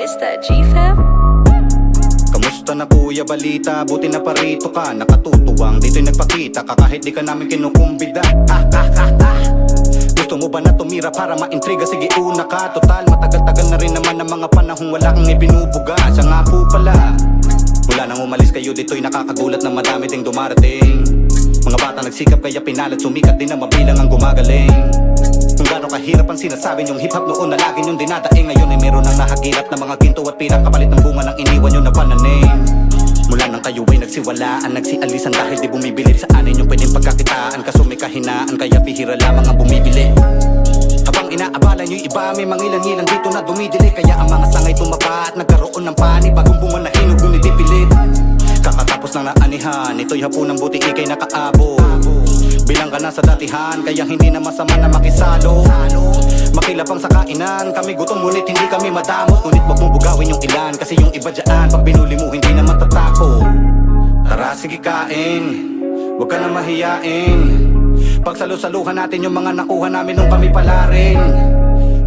Mr. G-Fab? Kamusta na kuya, balita? Buti na parito ka, nakatutuwang dito'y nagpakita ka kahit di ka namin kinukumbida. Gusto mo ba na tumira para maintriga? Sige una ka, total matagal-tagal na rin naman ang mga panahong wala kang ibinubuga. Siya nga po pala, mula nang umalis kayo dito'y nakakagulat na madami ding dumarating. Mga bata nagsikap kaya pinalat, sumikat din na mabilang ang gumagaling. Kung gano'ng kahirap ang sinasabi niyong hip-hop noon na lagi niyong dinadaing, ngayon ay meron ang nahagilap na mga ginto at pirang kapalit ng bunga ng iniwan niyo na pananim. Mula nang kayo ay nagsiwalaan, nagsialisan dahil di bumibilid sa anin yung pwedeng pagkakitaan. Kaso may kahinaan kaya bihira lamang ang bumibili. Habang inaabala niyo'y iba, may mangilan-ngilan dito na dumidili. Kaya ang mga sangay tumaba at nagkaroon ng pani, bagong bunga na hinog ngunit ipilit. Kakatapos ng naanihan, ito'y hapunang buti ikay nakaabo. Bilang ka na sa datihan, kaya hindi na masama na makisalo. Makilapang sa kainan, kami gutom ngunit hindi kami madamot. Ngunit wag mong bugawin yung ilan, kasi yung iba dyan pag binuli mo hindi na matatako. Tara sige kain, wag ka na mahiyain. Pagsalu-saluhan natin yung mga nakuha namin nung kami pala rin.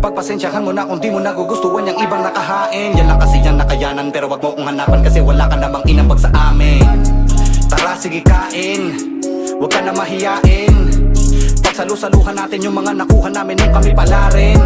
Pagpasensyahan mo na kung di mo nagugustuhan yung ibang nakahain. Yan lang kasi yan nakayanan, pero wag mo kong hanapan kasi wala ka namang inambag sa amin. Tara sige kain, wag ka na mahiyain. Pagsalu-saluhan natin yung mga nakuha namin nung kami pala rin.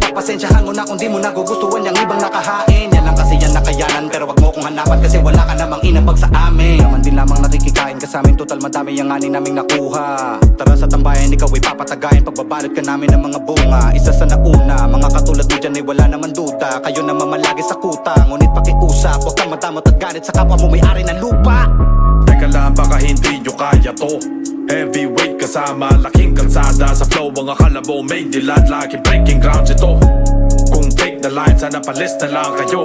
Pagpasensyahan mo na kung di mo nagugustuhan yung ibang nakahain. Yan lang kasi yan nakayanan, pero wag mo kong hanapan kasi wala ka namang inambag sa amin. Naman din lamang nakikikain ka sa amin, total madami yung ani naming nakuha. Tara sa tambayan, ikaw ay papatagayin, pagbabalot ka namin ng mga bunga. Isa sa nauna, mga katulad mo dyan ay wala naman duda. Kayo na mamalagi sa kuta, ngunit pakiusap, huwag kang madamot at galit sa kapwa mo may-ari ng lupa. Teka lang, baka hindi nyo kaya to. Heavyweight kasama, laking kalsada. Sa flow, ang akala mo may dilat. Lagi breaking grounds ito. Kung fake na line, sana palis na lang kayo.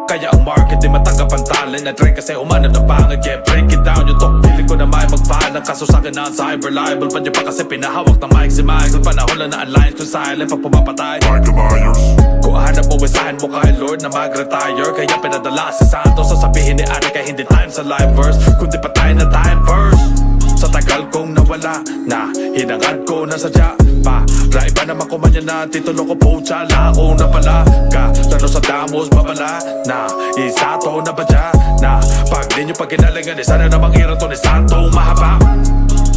Kaya ang market di matanggap ang talent. Na-try kasi umanap ng pangit. Yeah, break it down yung talk. Feeling ko na may mag-file. Ang kaso sa'kin na cyber libel. Pa pa kasi pinahawak ng mic si Michael. Panahon lang na alliance kung silent pag pumapatay. Michael Myers. Kung hanap mo, isahin mo kay Lord na mag-retire. Kaya pinadala si Santos. Sasabihin ni Ari kaya hindi time sa live verse. Kundi pa tayo na time first. Sa tagal kong nawala na hinangad ko na sadya pa. Iba naman kumanya na titulo ko po tsala ako na pala ka. Lalo sa damos babala na isa to na badya na pag di nyo pagkinalingan sana namang ira to ni Santo mahaba.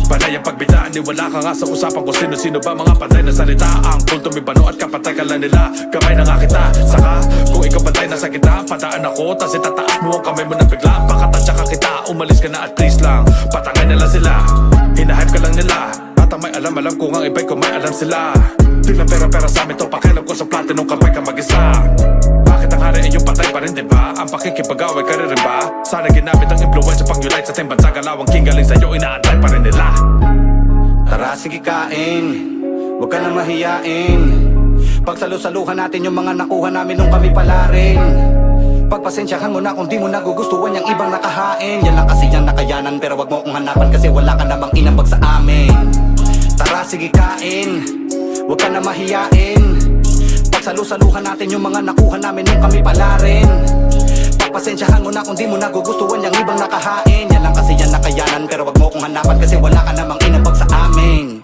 Panay ang pagbidaan, di wala ka nga sa usapan kung sino-sino ba mga patay na salita. Ang kulto may bano at kapatay ka lang nila. Kamay na nga kita, saka kung ikaw patay na sa kita. Pataan ako, tas itataas mo ang kamay mo na bigla. Pakatansya ka kita, umalis ka na at least lang. Patangay na lang sila, hinahype ka lang nila. At ang may alam ko nga iba'y kung may alam sila. Di lang pera-pera sa amin to, pakialam ko sa platinum kapay ka mag-isa. Bakit ang hari ay yung patay pa rin diba? Ang pakikipag-away ka rin ba? Sana ginamit ang influence pang-unite sa ating bansa. Galawang king galing sa'yo, inaantay pa rin nila. Tara sige kain, wag ka na mahiyain. Pagsalu-saluhan natin yung mga nakuha namin nung kami pala rin. Pagpasensyahan mo na kung di mo nagugustuhan yung ibang nakahain. Yan lang kasi yan nakayanan, pero wag mo kong hanapan kasi wala ka namang inambag sa amin. Tara sige kain, wag ka na mahiyain. Pagsalu-saluhan natin yung mga nakuha namin nung kami pala rin. Pagpasensyahan mo na kung di mo nagugustuhan yung ibang nakahain. Yan lang kasi yan nakayanan, pero wag mo kong hanapan kasi wala ka namang inambag sa amin.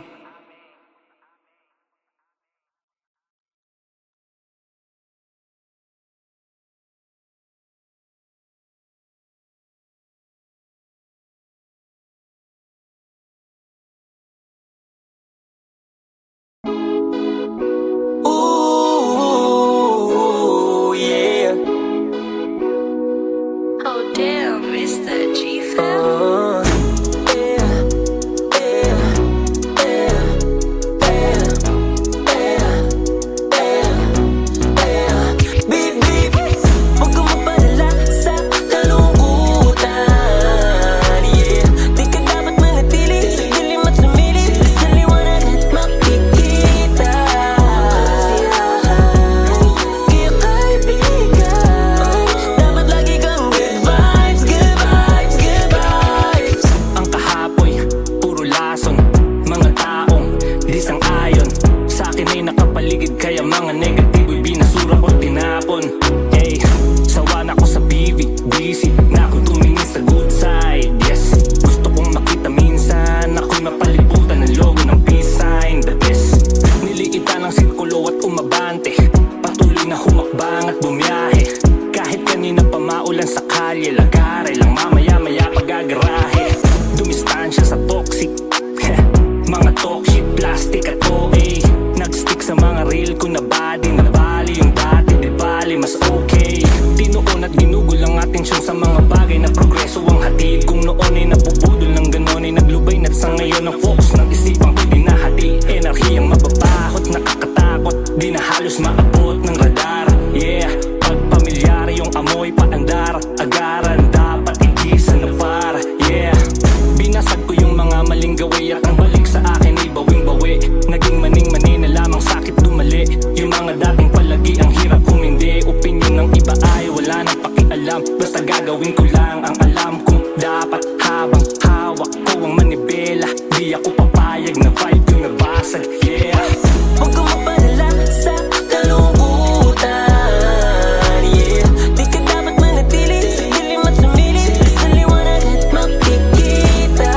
Oh damn, Mr. G-Fab? alam. Basta gagawin ko lang ang alam kong dapat. Habang hawak ko ang manibela, di ako papayag na vibe ko nabasag. Yeah. Huwag kang mapadala sa kalungkutan. Yeah. Di ka dapat manatili sa dilim at sumilip sa liwanag at makikita.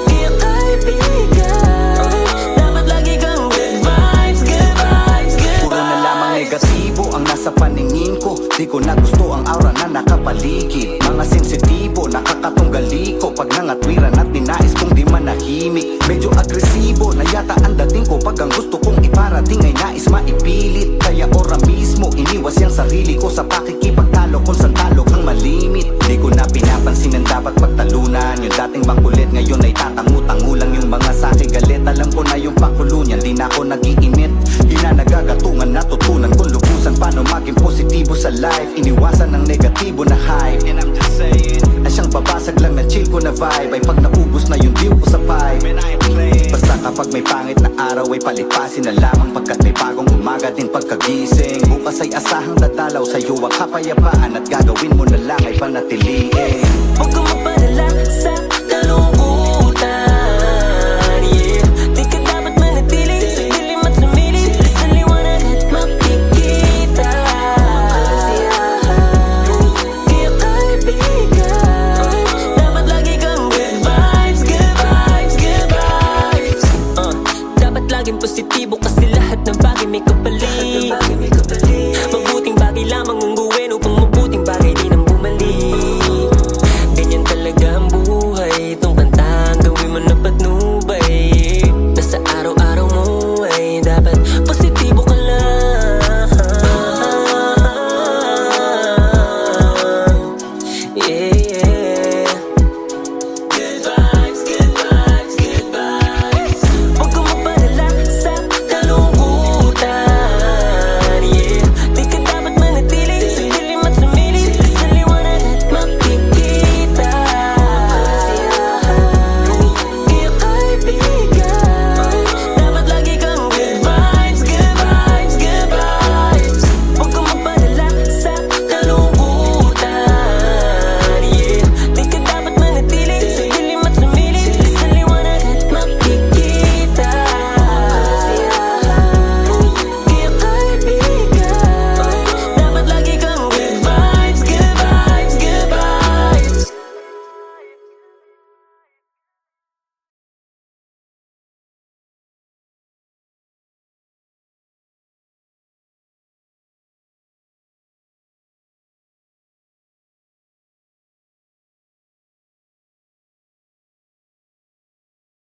Kaya kaibigan, dapat lagi kang good vibes, good vibes, good Puro na lamang vibes. negatibo ang nasa paningin ko. Di ko na gusto ang aura na nakapaligid. Mga sensitibo, nakakatunggali ko. Pag nangatwiran at ninais kong di manahimik. Medyo agresibo na yata ang dating ko. Pag ang gusto kong iparating ay nais maipilit. Kaya ora mismo iniwas yung sarili ko sa pakikipagtalo kung saan talo kang malimit. Di ko na pinapansin ang dapat pagtalunan. Yung dating makulit ngayon ay tatangu-tangu lang yung mga sa'ki galit. Alam ko na yung pakulunyan, di na ako nag-iinit. Di na nagagatungan, natutunan kung lubusan paano maging positibo sa life. Iniwasan ng negatibo na hype. And I'm just saying, ang siyang babasag lang na chill ko na vibe ay pag naubos na yung deal ko sa pipe. Basta kapag may pangit na araw ay palipasin na lamang. Pagkat may bagong umaga din pagkagising. Bukas ay asahang dadalaw sa'yo ang kapayapaan. At gagawin mo na lang ay panatiliin. Huwag kang mapadala sa kalungkutan.